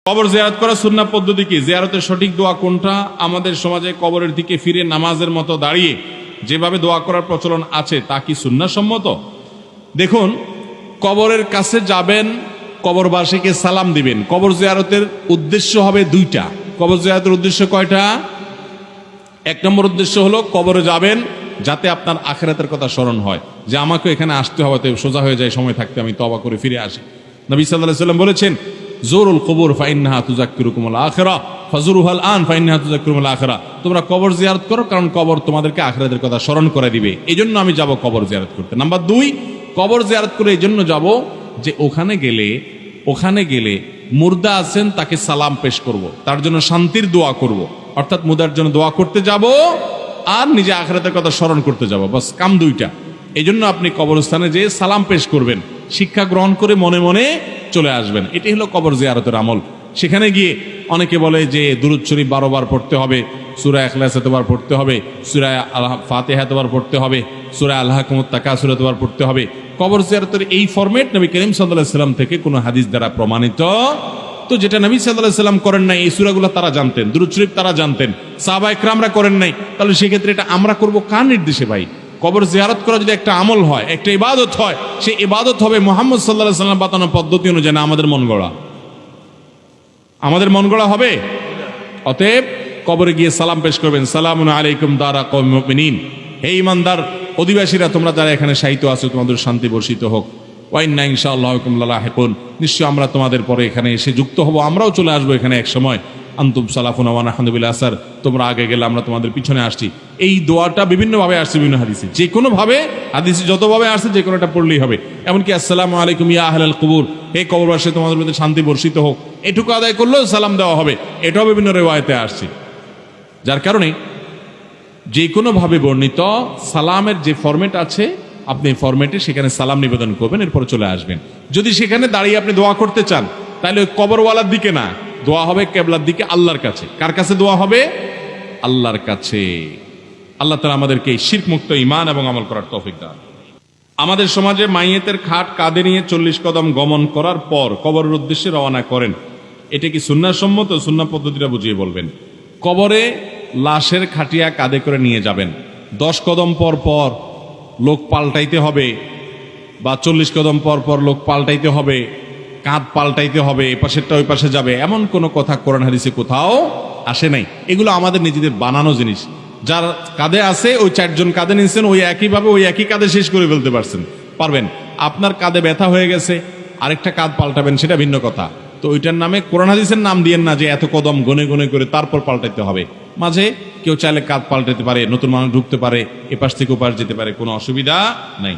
কবর জিয়ারত করা সুন্নাহ পদ্ধতি কি? জিয়ারতের সঠিক দোয়া কোনটা? আমাদের সমাজে কবরের দিকে ফিরে নামাজের মতো দাঁড়িয়ে যেভাবে দোয়া করার প্রচলন আছে তা কি সুন্নাহ সম্মত? দেখুন, কবরের কাছে যাবেন, কবরবাসীকে সালাম দিবেন। কবর জিয়ারতের উদ্দেশ্য হবে দুইটা। কবর জিয়ারতের উদ্দেশ্য কয়টা? এক নম্বর উদ্দেশ্য হলো কবরে যাবেন যাতে আপনার আখিরাতের কথা স্মরণ হয়, যে আমাকে এখানে আসতে হবে, তো সোজা হয়ে যায় সময় থাকতে আমি তওবা করে ফিরে আসি। নবী সাল্লাল্লাহু আলাইহি ওয়াসাল্লাম বলেছেন, জোরুল কবর ফাইন্নাহা তুযাক্কিরুকুমুল আখিরাহ ফাজুরুহাল আন ফাইন্নাহা তুযাক্কিরুকুমুল আখিরাহ। তোমরা কবর জিয়ারত করো, কারণ কবর তোমাদেরকে আখিরাতের কথা স্মরণ করে দিবে। এইজন্য আমি যাব কবর জিয়ারত করতে। নাম্বার 2, কবর জিয়ারত করে এইজন্য যাব যে ওখানে গেলে মুর্দা আছেন তাকে সালাম পেশ করব, তার জন্য শান্তির দোয়া করব। অর্থাৎ মুর্দার জন্য দোয়া করতে যাব আর নিজে আখিরাতের কথা স্মরণ করতে যাব, বাস কাম দুইটা। এই জন্য আপনি কবরস্থানে যেয়ে সালাম পেশ করবেন, শিক্ষা গ্রহণ করে মনে মনে চলে আসবেন। এটাই হলো কবর জিয়ারতের আমল। সেখানে গিয়ে অনেকে বলে যে দুরূদ শরীফ 12 বার পড়তে হবে, সূরা ইখলাস এতবার পড়তে হবে, সূরা ফাতিহা এতবার পড়তে হবে, সূরা আলহাকুমুত তাকাসুর এতবার পড়তে হবে। কবর জিয়ারতের এই ফরম্যাট নবী করিম সাল্লাল্লাহু আলাইহি ওয়াসাল্লাম থেকে কোনো হাদিস দ্বারা প্রমাণিত। তো যেটা নবী সাল্লাল্লাহু আলাইহি ওয়াসাল্লাম করেন নাই, এই সূরাগুলো তারা জানতেন, দুরূদ শরীফ তারা জানতেন, সাহাবা ইকরামরা করেন নাই, তাহলে সেক্ষেত্রে এটা আমরা করব কার নির্দেশে? ভাই, কবর জিয়ারত করা যদি একটা আমল হয়, একটা ইবাদত হয়, সেই ইবাদত হবে মুহাম্মদ সাল্লাল্লাহু আলাইহি ওয়াসাল্লাম বাতানো পদ্ধতি অনুযায়ী, না আমাদের মন গড়া হবে। অতএব কবরে গিয়ে সালাম পেশ করবেন, সালামুন আলাইকুম দারা কওমিল মুমিনিন, হে ঈমানদার অধিবাসীরা, তোমরা যারা এখানে শায়িত আছো তোমাদের শান্তি বর্ষিত হোক। ওয়া ইন্না ইনশাআল্লাহু বিকুম লালাহিকুন, নিশ্চয় আমরা তোমাদের পরে এখানে এসে যুক্ত হব, আমরাও চলে আসবো এখানে এক সময়। আনতুম সালাফুনা ওয়া নাহনু বিল আসার, তোমরা আগে গেলে আমরা তোমাদের পিছনে আসছি। এই দোয়াটা বিভিন্নভাবে আসছে, বিভিন্ন হাদিসে, যে কোনো ভাবে হাদিসে যতভাবে আসছে যে কোনোটা পড়লেই হবে। এমনকি আসসালামু আলাইকুম ইয়া আহলাল কুবুর, হে কবরবাসী তোমাদের মধ্যে শান্তি বর্ষিত হোক, এটুকু আদায় করলেও সালাম দেওয়া হবে। এটাও বিভিন্ন রিওয়ায়াতে আসছে। যার কারণে যে কোনোভাবে বর্ণিত সালামের যে ফরম্যাট আছে, আপনি ফরম্যাটে সেখানে সালাম নিবেদন করবেন, এরপর চলে আসবেন। যদি সেখানে দাঁড়িয়ে আপনি দোয়া করতে চান, তাহলে ওই কবরওয়ালার দিকে না, দোয়া হবে কেবলার দিকে, আল্লাহর কাছে। কার কাছে দোয়া হবে? আল্লাহর কাছে। আল্লাহ তাআলা আমাদেরকে শিরক মুক্ত ঈমান এবং আমল করার তৌফিক দান। আমাদের সমাজে মাইয়েতের খাট কাঁধে নিয়ে 40 কদম গমন করার পর কবরের উদ্দেশ্যে রওনা করেন, এটা কি সুন্নাহ সম্মত? সুন্নাহ পদ্ধতিটা বুঝিয়ে বলবেন। কবরে লাশের খাটিয়া কাঁধে করে নিয়ে যাবেন, 10 কদম পর পর লোক পাল্টাইতে হবে, বা 40 কদম পর পর লোক পাল্টাইতে হবে, কাঁধ পাল্টাইতে হবে, এ পাশেরটা ওই পাশে যাবে, এমন কোনো কথা কোরআন হাদিসে কোথাও আসে নাই। এগুলো আমাদের নিজেদের বানানো জিনিস। যার কাঁধে আছে ওই 4 জন কাঁধে নিয়েছেন, ওই একইভাবে ওই একই কাঁধে শেষ করে ফেলতে পারবেন। আপনার কাঁধে ব্যথা হয়ে গেছে, আরেকটা কাঁধ পাল্টাবেন, সেটা ভিন্ন কথা। তো ওইটার নামে কোরআন হাদিসের নাম দিয়েন না যে এত কদম গনে গনে করে তারপর পাল্টাইতে হবে। মাঝে কেউ চাইলে কাঁধ পাল্টাতে পারে, নতুন মানুষ ঢুকতে পারে, এপাশ থেকে ওপাশ যেতে পারে, কোনো অসুবিধা নাই।